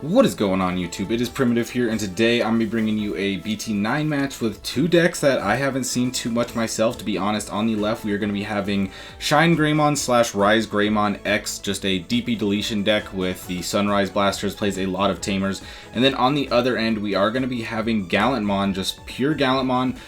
What is going on, YouTube? It is Primitive here, and today I'm going to be bringing you a BT9 match with two decks that I haven't seen too much myself, to be honest. On the left, we are going to be having ShineGreymon slash RizeGreymon X, just a DP deletion deck with the Sunrise Blasters, plays a lot of Tamers. And then on the other end, we are going to be having Gallantmon, just pure Gallantmon,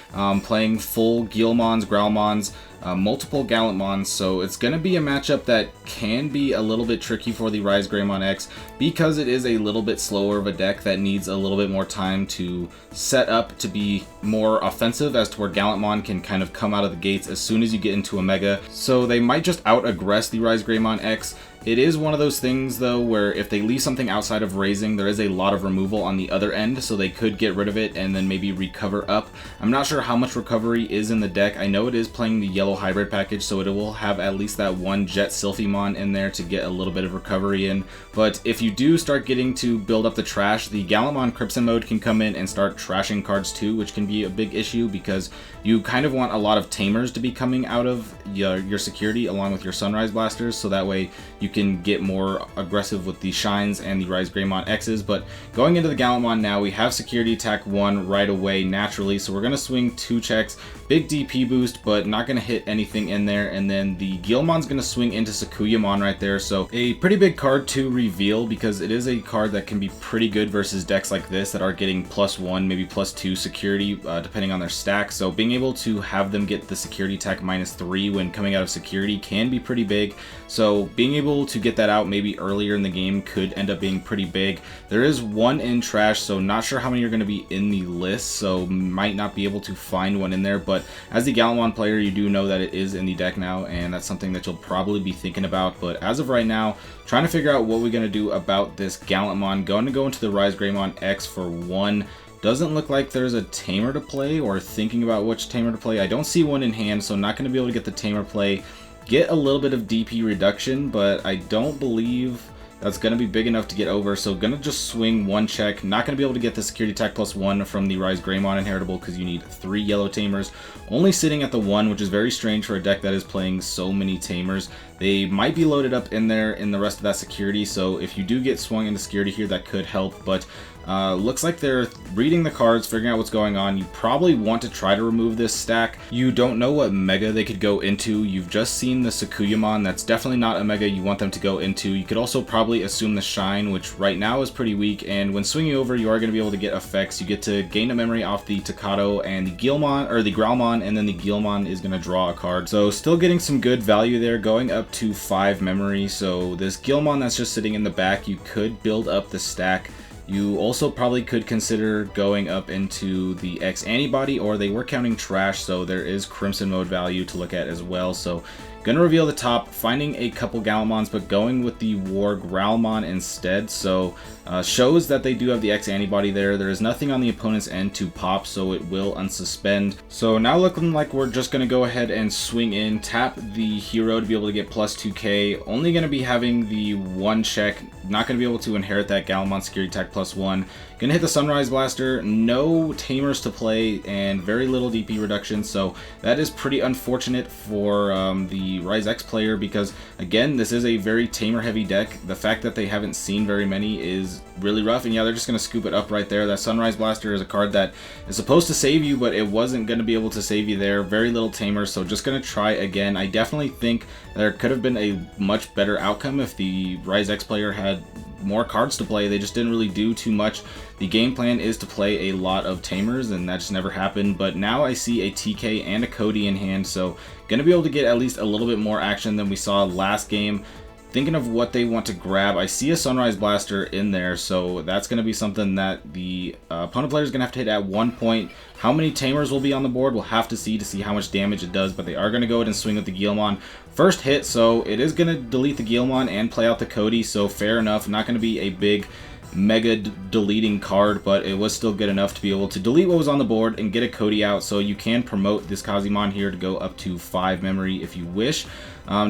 playing full Guilmons, Growlmons, multiple Gallantmons, so it's going to be a matchup that can be a little bit tricky for the RizeGreymon X because it is a little bit slower of a deck that needs a little bit more time to set up to be more offensive, as to where Gallantmon can kind of come out of the gates as soon as you get into a Mega. So they might just out-aggress the RizeGreymon X. It is one of those things, though, where if they leave something outside of raising, there is a lot of removal on the other end, so they could get rid of it and then maybe recover up. I'm not sure how much recovery is in the deck. I know it is playing the yellow hybrid package, so it will have at least that one Jet Sylphimon in there to get a little bit of recovery in. But if you do start getting to build up the trash, the Gallantmon Crimson mode can come in and start trashing cards too, which can be a big issue because you kind of want a lot of Tamers to be coming out of your security along with your Sunrise Blasters, so that way you can get more aggressive with the Shines and the RizeGreymon X's. But going into the Gallantmon now, we have security attack 1 right away naturally, so we're going to swing 2 checks, big DP boost, but not going to hit anything in there. And then the Guilmon's going to swing into Sakuyamon right there, so a pretty big card to reveal because it is a card that can be pretty good versus decks like this that are getting +1, maybe +2 security depending on their stack. So being able to have them get the security attack -3 when coming out of security can be pretty big. So being able to get that out maybe earlier in the game could end up being pretty big. There is one in trash, so not sure how many are going to be in the list, so might not be able to find one in there. But as the Gallantmon player, you do know that it is in the deck now, and that's something that you'll probably be thinking about. But as of right now, trying to figure out what we're going to do about this Gallantmon. Going to go into the RizeGreymon X for 1. Doesn't look like there's a Tamer to play, or thinking about which Tamer to play. I don't see one in hand, so not going to be able to get the Tamer play. Get a little bit of DP reduction, but I don't believe that's going to be big enough to get over, so going to just swing 1 check. Not going to be able to get the security attack +1 from the RizeGreymon inheritable because you need 3 yellow Tamers. Only sitting at the 1, which is very strange for a deck that is playing so many Tamers. They might be loaded up in there in the rest of that security, so if you do get swung into security here, that could help. But looks like they're reading the cards, figuring out what's going on. You probably want to try to remove this stack. You don't know what Mega they could go into. You've just seen the Sakuyamon. That's definitely not a Mega you want them to go into. You could also probably assume the Shine, which right now is pretty weak, and when swinging over, you are going to be able to get effects. You get to gain a memory off the Takato and the Guilmon, or the Growlmon, and then the Guilmon is going to draw a card. So still getting some good value there, going up to 5 memory. So this Guilmon that's just sitting in the back, you could build up the stack. You also probably could consider going up into the X Antibody, or they were counting trash, so there is Crimson mode value to look at as well. So gonna reveal the top, finding a couple Gallantmons, but going with the War Growlmon instead. So shows that they do have the X Antibody there. There is nothing on the opponent's end to pop, so it will unsuspend. So now looking like we're just gonna go ahead and swing in, tap the hero to be able to get +2k. Only gonna be having the 1 check, not gonna be able to inherit that Gallantmon security attack +1. Gonna hit the Sunrise Blaster, no Tamers to play, and very little DP reduction, so that is pretty unfortunate for the Rise X player because, again, this is a very Tamer heavy deck. The fact that they haven't seen very many is really rough, and yeah, they're just gonna scoop it up right there. That Sunrise Blaster is a card that is supposed to save you, but it wasn't gonna be able to save you there. Very little Tamers, so just gonna try again. I definitely think there could have been a much better outcome if the Rise X player had more cards to play. They just didn't really do too much. The game plan is to play a lot of Tamers, and that just never happened. But now I see a TK and a Cody in hand, so gonna be able to get at least a little bit more action than we saw last game. Thinking of what they want to grab, I see a Sunrise Blaster in there, so that's going to be something that the opponent player is going to have to hit at 1 point. How many Tamers will be on the board, we'll have to see how much damage it does, but they are going to go ahead and swing with the Guilmon. First hit, so it is going to delete the Guilmon and play out the Cody, so fair enough. Not going to be a big Mega deleting card, but it was still good enough to be able to delete what was on the board and get a Cody out, so you can promote this Kazimon here to go up to 5 memory if you wish,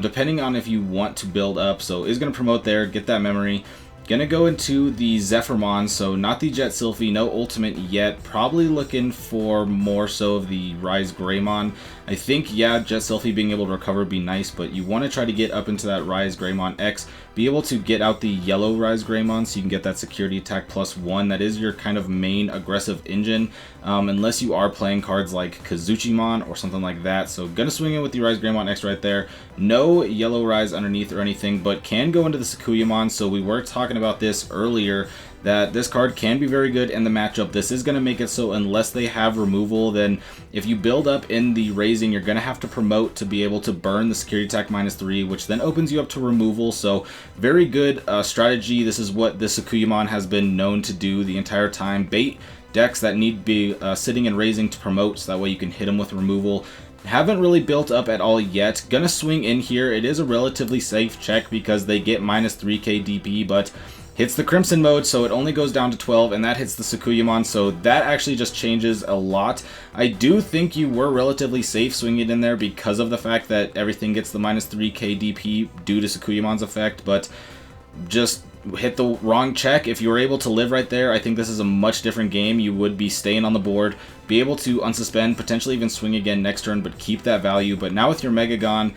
depending on if you want to build up. So is going to promote there, get that memory. Gonna go into the Zephyrmon, so not the Jet Sylphie, no ultimate yet. Probably looking for more so of the RizeGreymon. I think, yeah, Jet Sylphie being able to recover would be nice, but you want to try to get up into that RizeGreymon X. Be able to get out the yellow RizeGreymon so you can get that security attack +1. That is your kind of main aggressive engine, unless you are playing cards like Kazuchimon or something like that. So gonna swing in with the RizeGreymon X right there. No yellow Rise underneath or anything, but can go into the Sakuyamon. So we were talking about this earlier, that this card can be very good in the matchup. This is going to make it so unless they have removal, then if you build up in the raising, you're going to have to promote to be able to burn the security attack -3, which then opens you up to removal. So very good strategy. This is what the Sakuyamon has been known to do the entire time. Bait decks that need to be sitting and raising to promote, so that way you can hit them with removal. Haven't really built up at all yet. Gonna swing in here. It is a relatively safe check because they get -3k DP, but hits the Crimson mode, so it only goes down to 12, and that hits the Sakuyamon, so that actually just changes a lot. I do think you were relatively safe swinging it in there because of the fact that everything gets the -3k DP due to Sakuyamon's effect, but just hit the wrong check. If you were able to live right there, I think this is a much different game. You would be staying on the board, be able to unsuspend, potentially even swing again next turn, but keep that value. But now with your Megagon,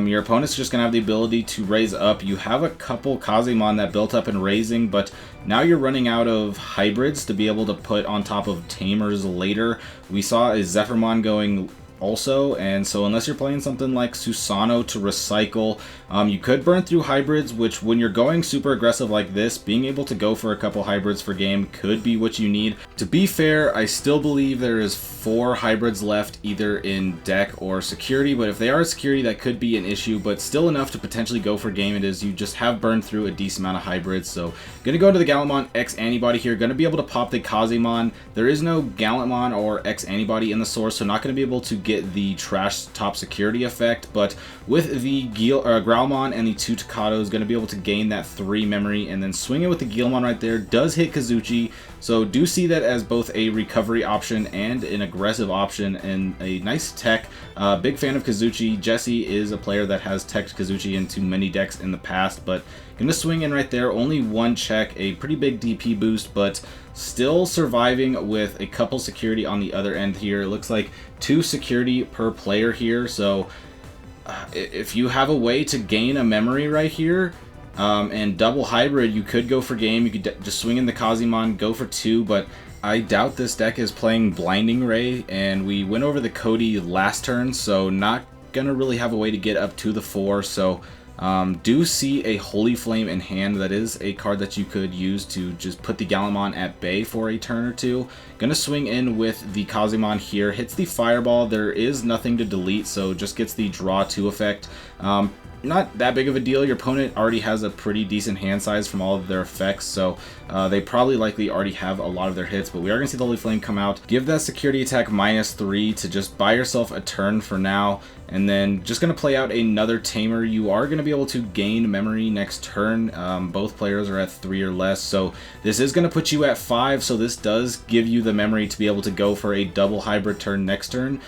your opponent's just going to have the ability to raise up. You have a couple Kazemon that built up in raising, but now you're running out of hybrids to be able to put on top of Tamers later. We saw a Zephyrmon going also, and so unless you're playing something like Susano to recycle, you could burn through hybrids, which when you're going super aggressive like this, being able to go for a couple hybrids for game could be what you need. To be fair, I still believe there is 4 hybrids left either in deck or security, but if they are security, that could be an issue, but still enough to potentially go for game. It is, you just have burned through a decent amount of hybrids. So gonna go into the Gallantmon X Antibody here, gonna be able to pop the Kazemon. There is no Gallantmon or X Antibody in the source, so not gonna be able to get the trash top security effect, but with the Growlmon and the 2 Takados, going to be able to gain that 3 memory, and then swing it with the Guilmon right there. Does hit Kazuchi, so do see that as both a recovery option and an aggressive option, and a nice tech. Big fan of Kazuchi. Jesse is a player that has teched Kazuchi into many decks in the past, but gonna swing in right there. Only 1 check, a pretty big DP boost, but still surviving with a couple security on the other end here. It looks like 2 security per player here, so if you have a way to gain a memory right here and double hybrid, you could go for game. You could just swing in the Kazemon, go for 2, but I doubt this deck is playing Blinding Ray, and we went over the Cody last turn, so not gonna really have a way to get up to the 4, so do see a Holy Flame in hand. That is a card that you could use to just put the Gallantmon at bay for a turn or 2. Gonna swing in with the Kazemon here. Hits the Fireball. There is nothing to delete, so just gets the draw 2 effect. Not that big of a deal. Your opponent already has a pretty decent hand size from all of their effects, so they probably likely already have a lot of their hits, but we are going to see the Holy Flame come out. Give that security attack -3 to just buy yourself a turn for now, and then just going to play out another Tamer. You are going to be able to gain memory next turn. Both players are at 3 or less, so this is going to put you at 5, so this does give you the memory to be able to go for a double hybrid turn next turn,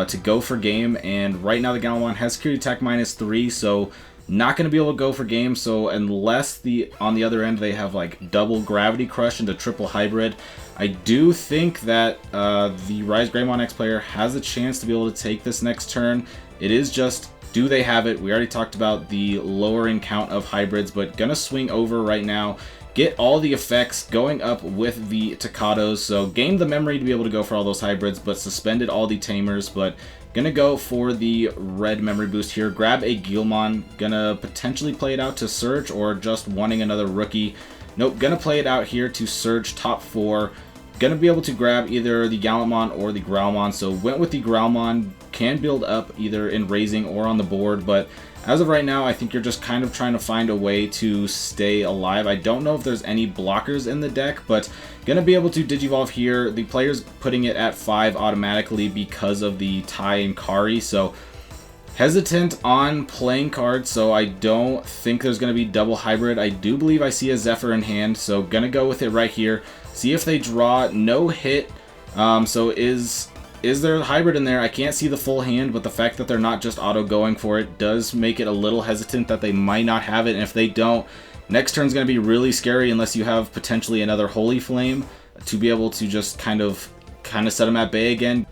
to go for game. And right now the Gallantmon has security attack -3, so not going to be able to go for game. So unless on the other end they have like double Gravity Crush into triple hybrid, I do think that the RizeGreymon X player has a chance to be able to take this next turn. It is just, do they have it? We already talked about the lowering count of hybrids, but gonna swing over right now, get all the effects going up with the Takados, so gain the memory to be able to go for all those hybrids, but suspended all the Tamers. But gonna go for the red memory boost here, grab a Guilmon, gonna potentially play it out to search, or just wanting another rookie. Nope, gonna play it out here to search top 4. Gonna be able to grab either the Gallantmon or the Growlmon, so went with the Growlmon. Can build up either in raising or on the board, but as of right now, I think you're just kind of trying to find a way to stay alive. I don't know if there's any blockers in the deck, but gonna be able to Digivolve here. The player's putting it at 5 automatically because of the Tai and Kari, so hesitant on playing cards, so I don't think there's going to be double hybrid. I do believe I see a Zephyr in hand, so gonna go with it right here. See if they draw. No hit. So is there a hybrid in there? I can't see the full hand, but the fact that they're not just auto going for it does make it a little hesitant that they might not have it. And if they don't, Next turn's going to be really scary unless you have potentially another Holy Flame to be able to just kind of set them at bay again.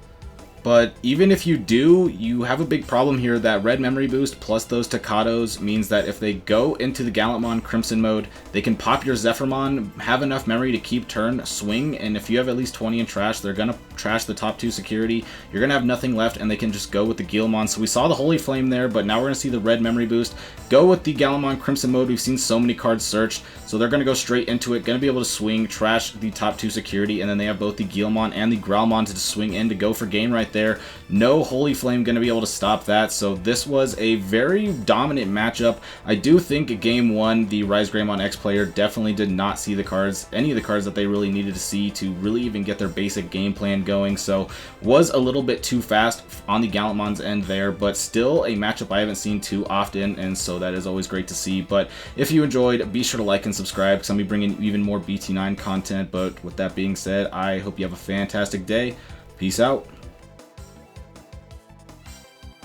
But even if you do, you have a big problem here. That red memory boost plus those Takatos means that if they go into the Gallantmon Crimson mode, they can pop your Zephyrmon, have enough memory to keep turn, swing, and if you have at least 20 in trash, they're going to trash the top 2 security. You're going to have nothing left, and they can just go with the Gallantmon. So we saw the Holy Flame there, but now we're going to see the red memory boost. Go with the Gallantmon Crimson mode. We've seen so many cards searched, so they're going to go straight into it, going to be able to swing, trash the top 2 security, and then they have both the Gallantmon and the Growlmon to swing in to go for game right there. No Holy Flame going to be able to stop that, so this was a very dominant matchup. I do think game 1, the RizeGreymon X player definitely did not see the cards, any of the cards that they really needed to see to really even get their basic game plan going, so was a little bit too fast on the Gallantmon's end there, but still a matchup I haven't seen too often, and so that is always great to see. But if you enjoyed, be sure to like and subscribe, because I'm going to be bringing even more BT9 content. But with that being said, I hope you have a fantastic day. Peace out.